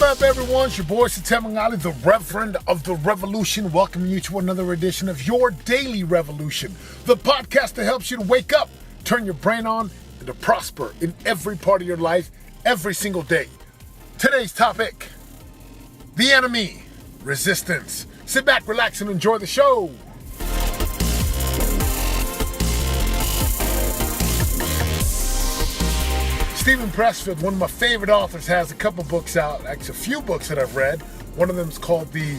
up, everyone? It's your boy, Satem Ali, the Reverend of the Revolution, welcoming you to another edition of Your Daily Revolution, the podcast that helps you to wake up, turn your brain on, and to prosper in every part of your life, every single day. Today's topic, the enemy, resistance. Sit back, relax, and enjoy the show. Pressfield, one of my favorite authors, has a couple books out, actually a few books that I've read. One of them is called The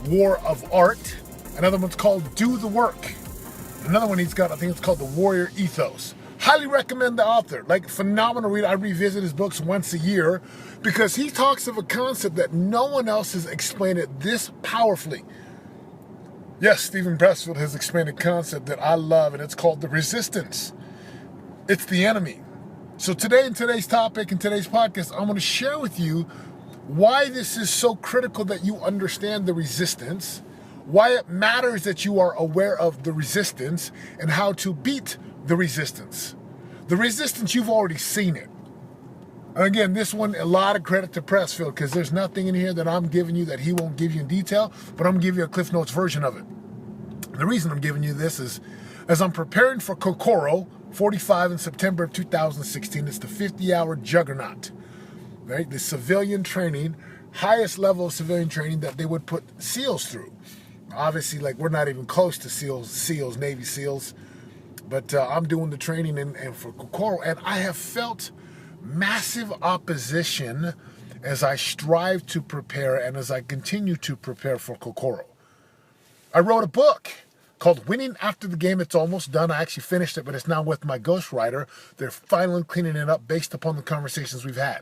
War of Art. Another one's called Do the Work. Another one he's got, I think it's called The Warrior Ethos. Highly recommend the author. Like, phenomenal read. I revisit his books once a year because he talks of a concept that no one else has explained it this powerfully. Yes, Stephen Pressfield has explained a concept that I love, and it's called the resistance. It's the enemy. So today, in today's topic, in today's podcast, I'm going to share with you why this is so critical that you understand the resistance, why it matters that you are aware of the resistance, and how to beat the resistance. The resistance, you've already seen it. And again, this one, a lot of credit to Pressfield, because there's nothing in here that I'm giving you that he won't give you in detail, but I'm going to give you a Cliff Notes version of it. The reason I'm giving you this is, as I'm preparing for Kokoro, 45 in September of 2016. It's the 50-hour juggernaut, right? The civilian training, highest level of civilian training that they would put SEALs through. Obviously, like, we're not even close to SEALs, Navy SEALs, but I'm doing the training and for Kokoro, and I have felt massive opposition as I strive to prepare and as I continue to prepare for Kokoro. I wrote a book called Winning After the Game. It's almost done. I actually finished it, but it's now with my ghostwriter. They're finally cleaning it up based upon the conversations we've had.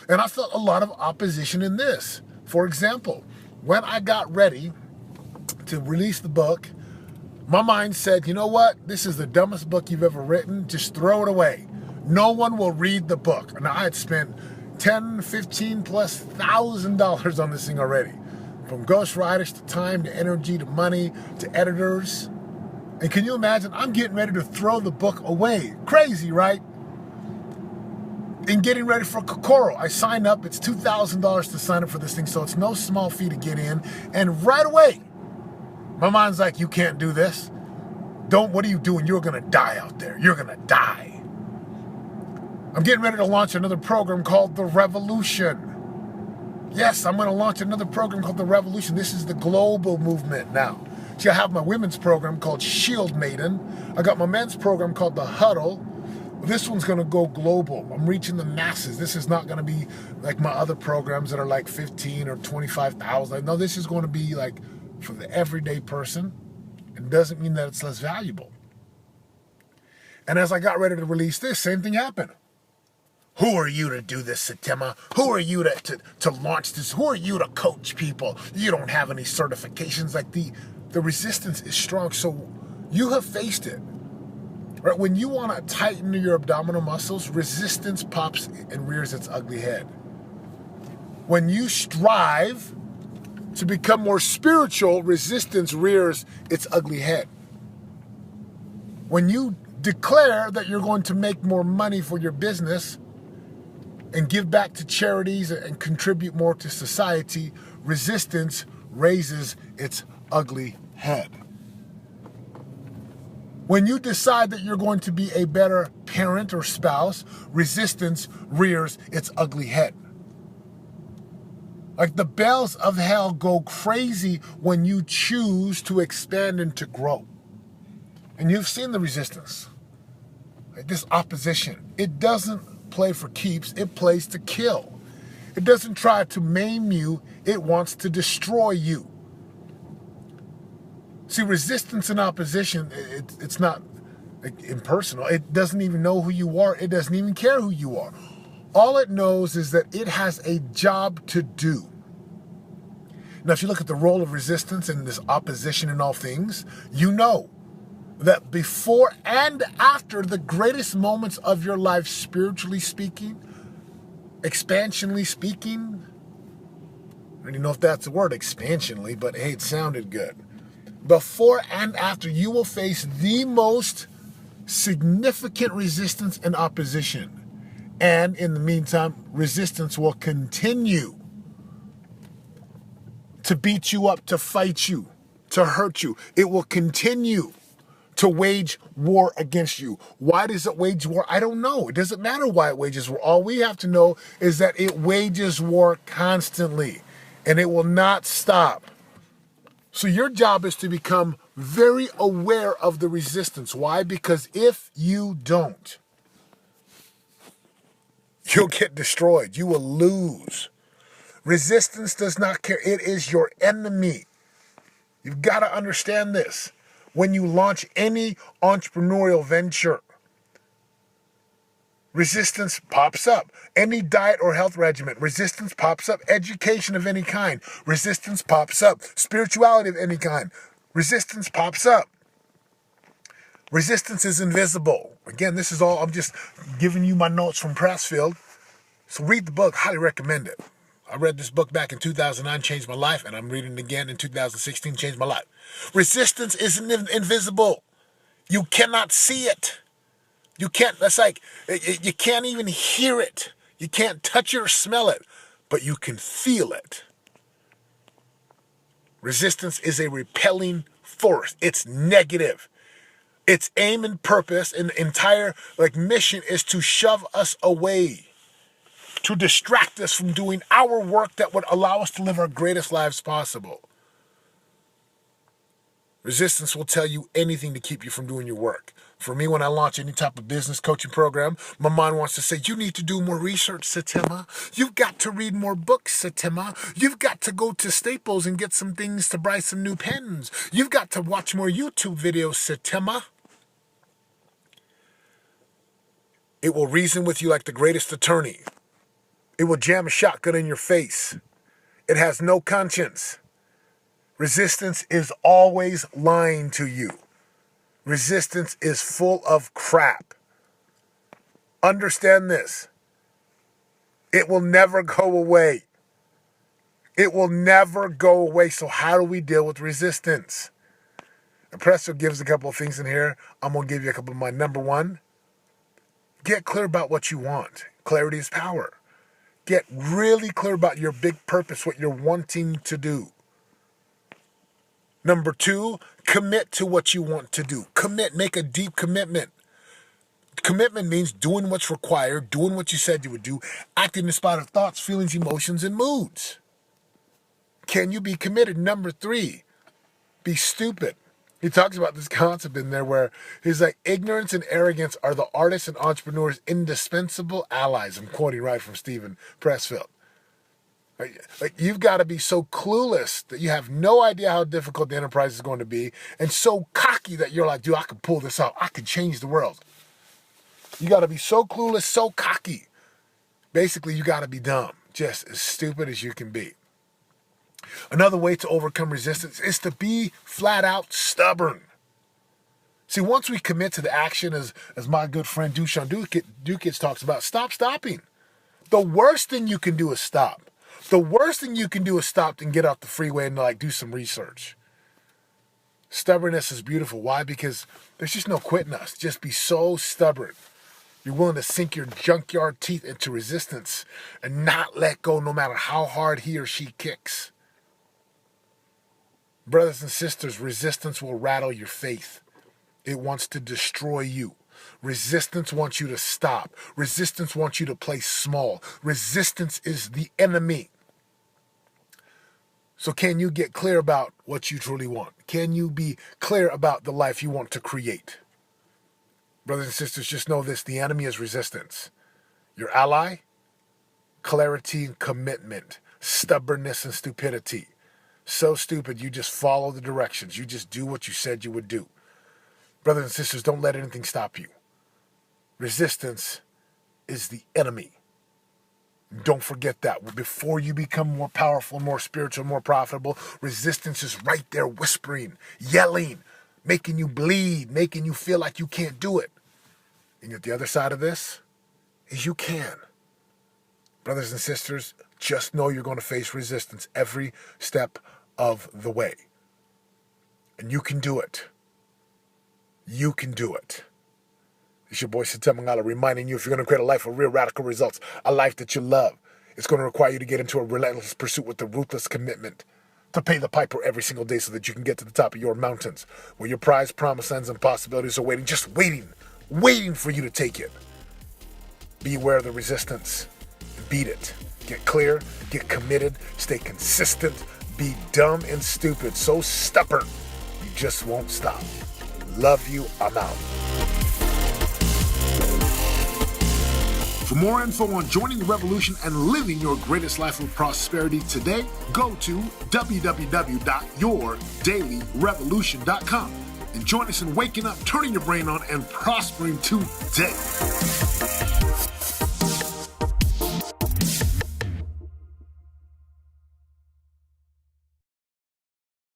And I felt a lot of opposition in this. For example, when I got ready to release the book, my mind said, you know what? This is the dumbest book you've ever written. Just throw it away. No one will read the book. And I had spent $10, $15 plus $1,000 on this thing already. From ghostwriters to time to energy to money to editors. And can you imagine? I'm getting ready to throw the book away. Crazy, right? And getting ready for Kokoro. I signed up. It's $2,000 to sign up for this thing, so it's no small fee to get in. And right away, my mind's like, you can't do this. What are you doing? You're going to die out there. You're going to die. I'm getting ready to launch another program called The Revolution. Yes, I'm going to launch another program called The Revolution. This is the global movement now. See, I have my women's program called Shield Maiden. I got my men's program called The Huddle. This one's going to go global. I'm reaching the masses. This is not going to be like my other programs that are like 15 or 25,000. No, this is going to be like for the everyday person. It doesn't mean that it's less valuable. And as I got ready to release this, same thing happened. Who are you to do this, Satema? Who are you to launch this? Who are you to coach people? You don't have any certifications. Like, the resistance is strong. So you have faced it. Right? When you want to tighten your abdominal muscles, resistance pops and rears its ugly head. When you strive to become more spiritual, resistance rears its ugly head. When you declare that you're going to make more money for your business and give back to charities and contribute more to society, resistance raises its ugly head. When you decide that you're going to be a better parent or spouse, resistance rears its ugly head. Like, the bells of hell go crazy when you choose to expand and to grow. And you've seen the resistance. Like, this opposition. It doesn't play for keeps, it plays to kill. It doesn't try to maim you, it wants to destroy you. See, resistance and opposition, it's not impersonal. It doesn't even know who you are. It doesn't even care who you are. All it knows is that it has a job to do. Now, if you look at the role of resistance and this opposition in all things, you know that before and after the greatest moments of your life, spiritually speaking, expansionally speaking, I don't even know if that's the word, expansionally, but hey, it sounded good. Before and after, you will face the most significant resistance and opposition. And in the meantime, resistance will continue to beat you up, to fight you, to hurt you. It will continue to wage war against you. Why does it wage war? I don't know. It doesn't matter why it wages war. All we have to know is that it wages war constantly, and it will not stop. So your job is to become very aware of the resistance. Why? Because if you don't, you'll get destroyed. You will lose. Resistance does not care. It is your enemy. You've got to understand this. When you launch any entrepreneurial venture, resistance pops up. Any diet or health regimen, resistance pops up. Education of any kind, resistance pops up. Spirituality of any kind, resistance pops up. Resistance is invisible. Again, this is all, I'm just giving you my notes from Pressfield. So read the book, highly recommend it. I read this book back in 2009, changed my life, and I'm reading it again in 2016, changed my life. Resistance isn't invisible. You cannot see it. You can't, that's like, you can't even hear it. You can't touch it or smell it, but you can feel it. Resistance is a repelling force. It's negative. Its aim and purpose and entire mission is to shove us away, to distract us from doing our work that would allow us to live our greatest lives possible. Resistance will tell you anything to keep you from doing your work. For me, when I launch any type of business coaching program, my mind wants to say, you need to do more research, Satima. You've got to read more books, Satima. You've got to go to Staples and get some things to buy some new pens. You've got to watch more YouTube videos, Satima. It will reason with you like the greatest attorney. It will jam a shotgun in your face. It has no conscience. Resistance is always lying to you. Resistance is full of crap. Understand this. It will never go away. It will never go away. So how do we deal with resistance? And Pressfield gives a couple of things in here. I'm going to give you a couple of mine. Number one, get clear about what you want. Clarity is power. Get really clear about your big purpose, what you're wanting to do. Number two, commit to what you want to do. Commit, make a deep commitment. Commitment means doing what's required, doing what you said you would do, acting in spite of thoughts, feelings, emotions, and moods. Can you be committed? Number three, be stupid. He talks about this concept in there where he's like, ignorance and arrogance are the artists and entrepreneurs' indispensable allies. I'm quoting right from Stephen Pressfield. Like you've got to be so clueless that you have no idea how difficult the enterprise is going to be, and so cocky that you're like, dude, I can pull this off. I can change the world. You got to be so clueless, so cocky. Basically, you got to be dumb, just as stupid as you can be. Another way to overcome resistance is to be flat out stubborn. See, once we commit to the action, as my good friend Dushan Dukic talks about, stop stopping. The worst thing you can do is stop. The worst thing you can do is stop and get off the freeway and do some research. Stubbornness is beautiful. Why? Because there's just no quitting us. Just be so stubborn. You're willing to sink your junkyard teeth into resistance and not let go no matter how hard he or she kicks. Brothers and sisters, resistance will rattle your faith. It wants to destroy you. Resistance wants you to stop. Resistance wants you to play small. Resistance is the enemy. So can you get clear about what you truly want? Can you be clear about the life you want to create? Brothers and sisters, just know this. The enemy is resistance. Your ally, clarity and commitment, stubbornness and stupidity. So stupid, you just follow the directions. You just do what you said you would do. Brothers and sisters, don't let anything stop you. Resistance is the enemy. Don't forget that. Before you become more powerful, more spiritual, more profitable, resistance is right there whispering, yelling, making you bleed, making you feel like you can't do it. And yet the other side of this is you can. Brothers and sisters, just know you're going to face resistance every step of the way. And you can do it. You can do it. It's your boy Satem Mangala reminding you, if you're going to create a life of real radical results, a life that you love, it's going to require you to get into a relentless pursuit with a ruthless commitment to pay the piper every single day so that you can get to the top of your mountains, where your prize, promise, ends, and possibilities are waiting, just waiting for you to take it. Beware of the resistance. Beat it. Get clear, get committed, stay consistent, be dumb and stupid, so stubborn, you just won't stop. Love you, I'm out. For more info on joining the revolution and living your greatest life of prosperity today, go to www.yourdailyrevolution.com and join us in waking up, turning your brain on, and prospering today.